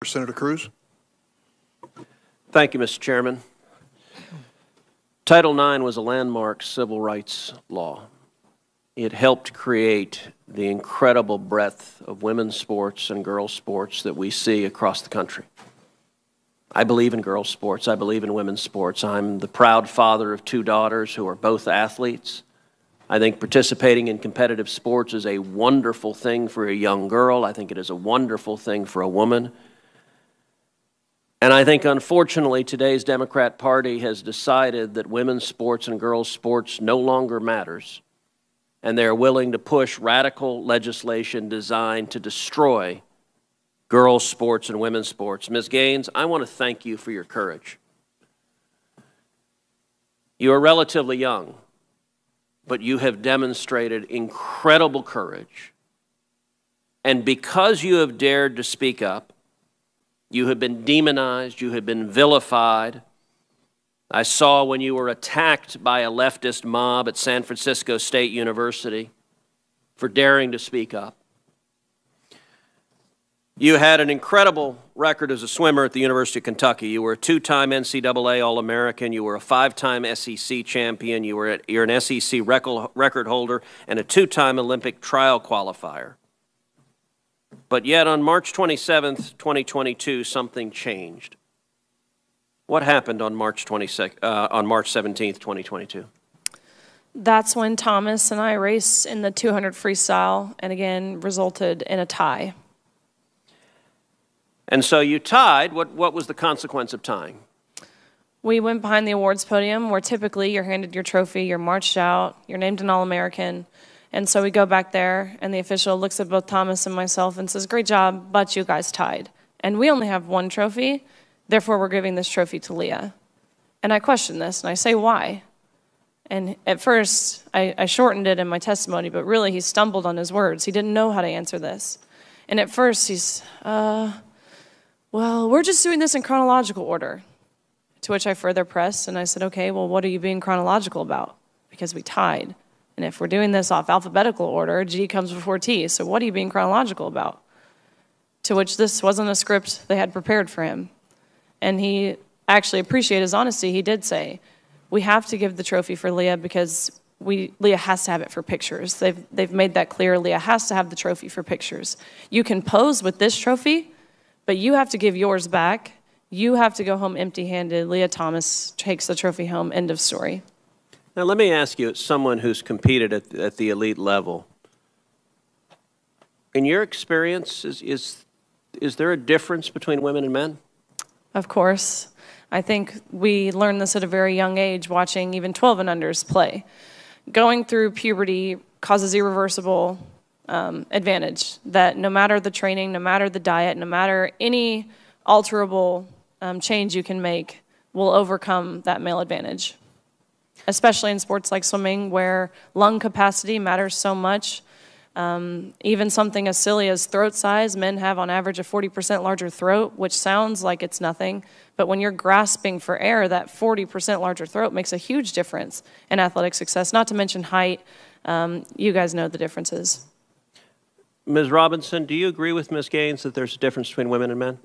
Senator Cruz. Thank you, Mr. Chairman. Title IX was a landmark civil rights law. It helped create the incredible breadth of women's sports and girls' sports that we see across the country. I believe in girls' sports. I believe in women's sports. I'm the proud father of 2 daughters who are both athletes. I think participating in competitive sports is a wonderful thing for a young girl. I think it is a wonderful thing for a woman. And I think, unfortunately, today's Democrat Party has decided that women's sports and girls' sports no longer matters, and they're willing to push radical legislation designed to destroy girls' sports and women's sports. Ms. Gaines, I want to thank you for your courage. You are relatively young, but you have demonstrated incredible courage. And because you have dared to speak up, you have been demonized, you have been vilified. I saw when you were attacked by a leftist mob at San Francisco State University for daring to speak up. You had an incredible record as a swimmer at the University of Kentucky. You were a 2-time NCAA All-American. You were a 5-time SEC champion. You're an SEC record holder and a 2-time Olympic trial qualifier. But yet on March 27th, 2022, something changed. What happened on March 17th, 2022? That's when Thomas and I raced in the 200 freestyle and again resulted in a tie. And so you tied. What was the consequence of tying? We went behind the awards podium where typically you're handed your trophy, you're marched out, you're named an All-American. And so we go back there, and the official looks at both Thomas and myself and says, "Great job, but you guys tied. And we only have 1 trophy, therefore we're giving this trophy to Leah." And I question this, and I say, why? And at first, I shortened it in my testimony, but really he stumbled on his words. He didn't know how to answer this. And at first he's, well, we're just doing this in chronological order. To which I further pressed, and I said, okay, well, what are you being chronological about? Because we tied. And if we're doing this off alphabetical order, G comes before T. So what are you being chronological about? To which this wasn't a script they had prepared for him. And he actually appreciated his honesty. He did say, we have to give the trophy for Leah because Leah has to have it for pictures. They've made that clear. Leah has to have the trophy for pictures. You can pose with this trophy, but you have to give yours back. You have to go home empty-handed. Leah Thomas takes the trophy home. End of story. Now, let me ask you, as someone who's competed at the elite level, in your experience, is there a difference between women and men? Of course. I think we learned this at a very young age, watching even 12 and unders play. Going through puberty causes irreversible advantage, that no matter the training, no matter the diet, no matter any alterable change you can make, will overcome that male advantage. Especially in sports like swimming, where lung capacity matters so much. Even something as silly as throat size, men have on average a 40% larger throat, which sounds like it's nothing, but when you're grasping for air, that 40% larger throat makes a huge difference in athletic success, not to mention height. You guys know the differences. Ms. Robinson, do you agree with Ms. Gaines that there's a difference between women and men?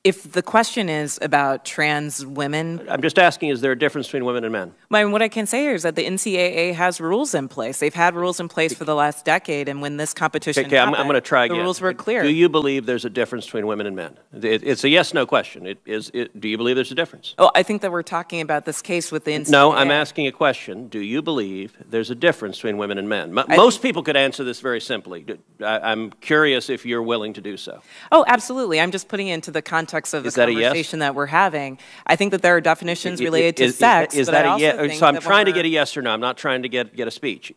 If the question is about trans women... I'm just asking, is there a difference between women and men? What I can say here is that the NCAA has rules in place. They've had rules in place for the last decade, and when this competition happened, I'm going to try again. The rules were clear. Do you believe there's a difference between women and men? It's a yes-no question. Do you believe there's a difference? Oh, I think that we're talking about this case with the NCAA. No, I'm asking a question. Do you believe there's a difference between women and men? Most people could answer this very simply. I'm curious if you're willing to do so. Oh, absolutely. I'm just putting it into the context of the conversation that we're having. I think that there are definitions related to sex. Is that a yes? So I'm trying to get a yes or no. I'm not trying to get a speech.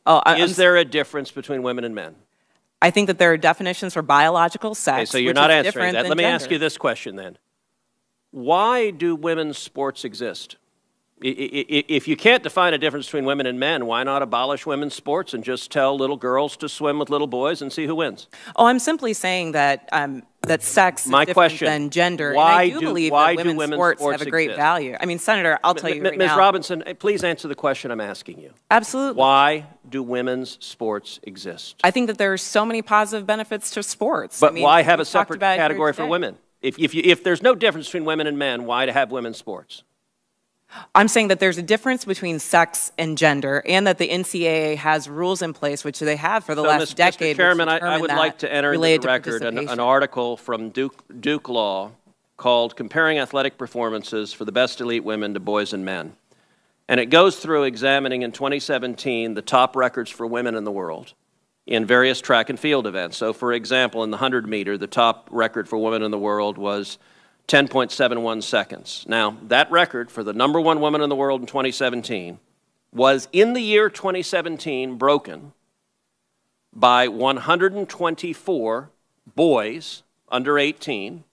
Is there a difference between women and men? I think that there are definitions for biological sex. Okay, so you're not answering that. Let me ask you this question then. Why do women's sports exist? If you can't define a difference between women and men, why not abolish women's sports and just tell little girls to swim with little boys and see who wins? Oh, I'm simply saying that that sex is My different question, than gender. why And I do believe why that do women's women's sports sports have a great exist? value. I mean, Senator, I'll tell you right Ms. now. Robinson, please answer the question I'm asking you. Absolutely. Why do women's sports exist? I think that there are so many positive benefits to sports. But I mean, why have a we've talked separate about it here category for today. women? If there's no difference between women and men, why to have women's sports? I'm saying that there's a difference between sex and gender, and that the NCAA has rules in place, which they have for the last decade. Mr. Chairman, which I determine would that like to enter into related the to record an participation. article from Duke Law called Comparing Athletic Performances for the Best Elite Women to Boys and Men. And it goes through examining in 2017 the top records for women in the world in various track and field events. So, for example, in the 100 meter, the top record for women in the world was 10.71 seconds. Now, that record for the number one woman in the world in 2017 was, in the year 2017, broken by 124 boys under 18.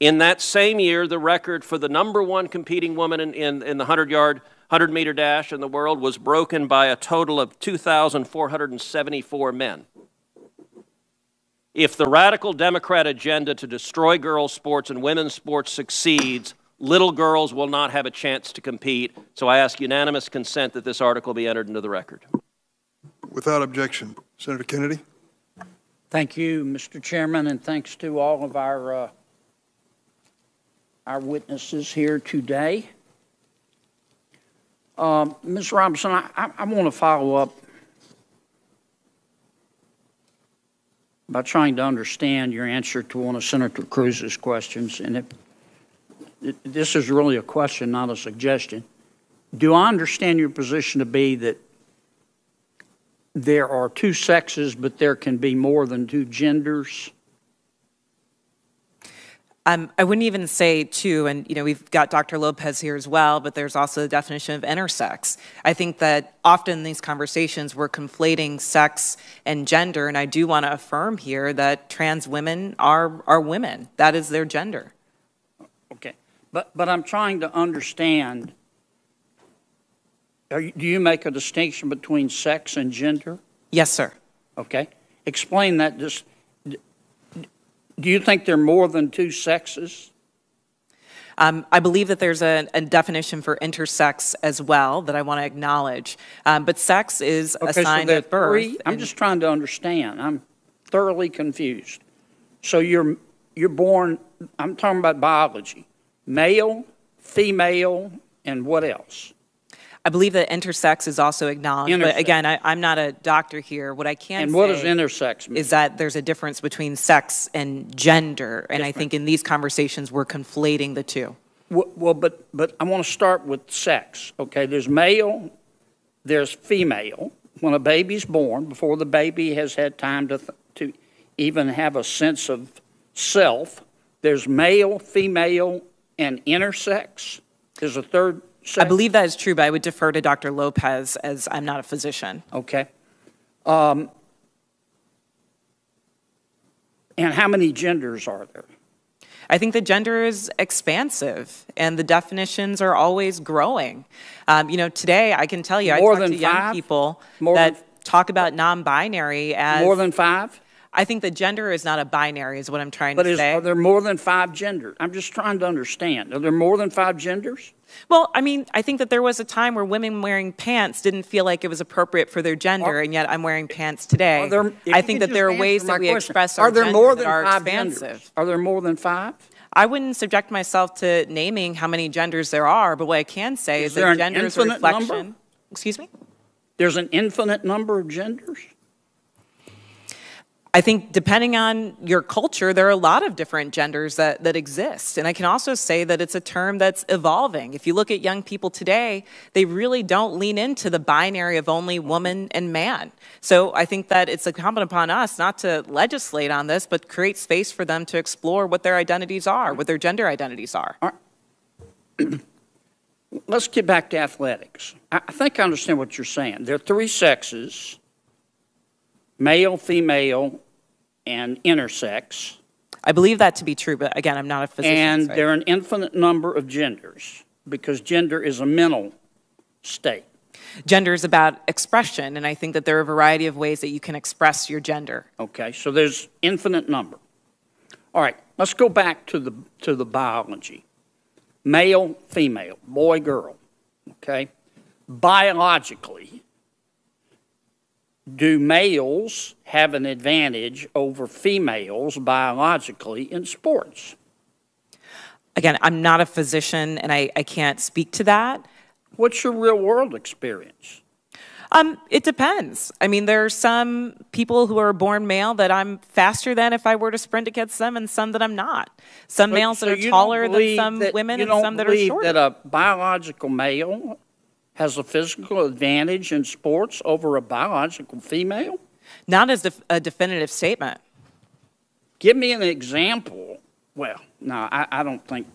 In that same year, the record for the number one competing woman in the 100-meter dash in the world was broken by a total of 2,474 men. If the radical Democrat agenda to destroy girls' sports and women's sports succeeds, little girls will not have a chance to compete. So I ask unanimous consent that this article be entered into the record. Without objection. Senator Kennedy. Thank you, Mr. Chairman, and thanks to all of our witnesses here today. Ms. Robinson, I want to follow up by trying to understand your answer to one of Senator Cruz's questions. And this is really a question, not a suggestion. Do I understand your position to be that there are two sexes, but there can be more than two genders? I wouldn't even say two, and we've got Dr. Lopez here as well, but there's also the definition of intersex. I think that often in these conversations we're conflating sex and gender, and I do want to affirm here that trans women are women. That is their gender. Okay, but I'm trying to understand. Do you make a distinction between sex and gender? Yes, sir. Okay, explain that. Just. Do you think there are more than two sexes? I believe that there's a definition for intersex as well that I want to acknowledge. But sex is assigned at birth. I'm just trying to understand. I'm thoroughly confused. So you're born, I'm talking about biology, male, female, and what else? I believe that intersex is also acknowledged, Intersex. but again, I'm not a doctor here. What I can And what say does intersex mean? is that there's a difference between sex and gender, and I think in these conversations we're conflating the two. Well, but I want to start with sex. Okay, there's male, there's female. When a baby's born, before the baby has had time to even have a sense of self, there's male, female, and intersex. There's a third sex? I believe that is true, but I would defer to Dr. Lopez as I'm not a physician. Okay. And how many genders are there? I think the gender is expansive, and the definitions are always growing. Today I can tell you, I talk to young people that talk about non-binary as... More than 5? I think the gender is not a binary, is what I'm trying to say. Are there more than 5 genders? I'm just trying to understand. Are there more than 5 genders? Well, I mean, I think that there was a time where women wearing pants didn't feel like it was appropriate for their gender, and yet I'm wearing pants today. I think that there are ways that we express our gender that are expansive. Are there more than 5? I wouldn't subject myself to naming how many genders there are, but what I can say is that gender is a reflection. Number? Excuse me? There's an infinite number of genders? I think depending on your culture, there are a lot of different genders that exist. And I can also say that it's a term that's evolving. If you look at young people today, they really don't lean into the binary of only woman and man. So I think that it's incumbent upon us not to legislate on this, but create space for them to explore what their identities are, what their gender identities are. Let's get back to athletics. I think I understand what you're saying. There are 3 sexes. Male, female, and intersex. I believe that to be true, but again, I'm not a physician. And there are an infinite number of genders, because gender is a mental state. Gender is about expression, and I think that there are a variety of ways that you can express your gender. Okay, so there's infinite number. All right, let's go back to the biology. Male, female, boy, girl, okay? Biologically, do males have an advantage over females biologically in sports? Again, I'm not a physician, and I can't speak to that. What's your real world experience? It depends. I mean, there are some people who are born male that I'm faster than if I were to sprint against them, and some that I'm not. Some males that are taller than some women, and some that are shorter. You don't believe that a biological male has a physical advantage in sports over a biological female? Not as a definitive statement. Give me an example. Well, no, I don't think.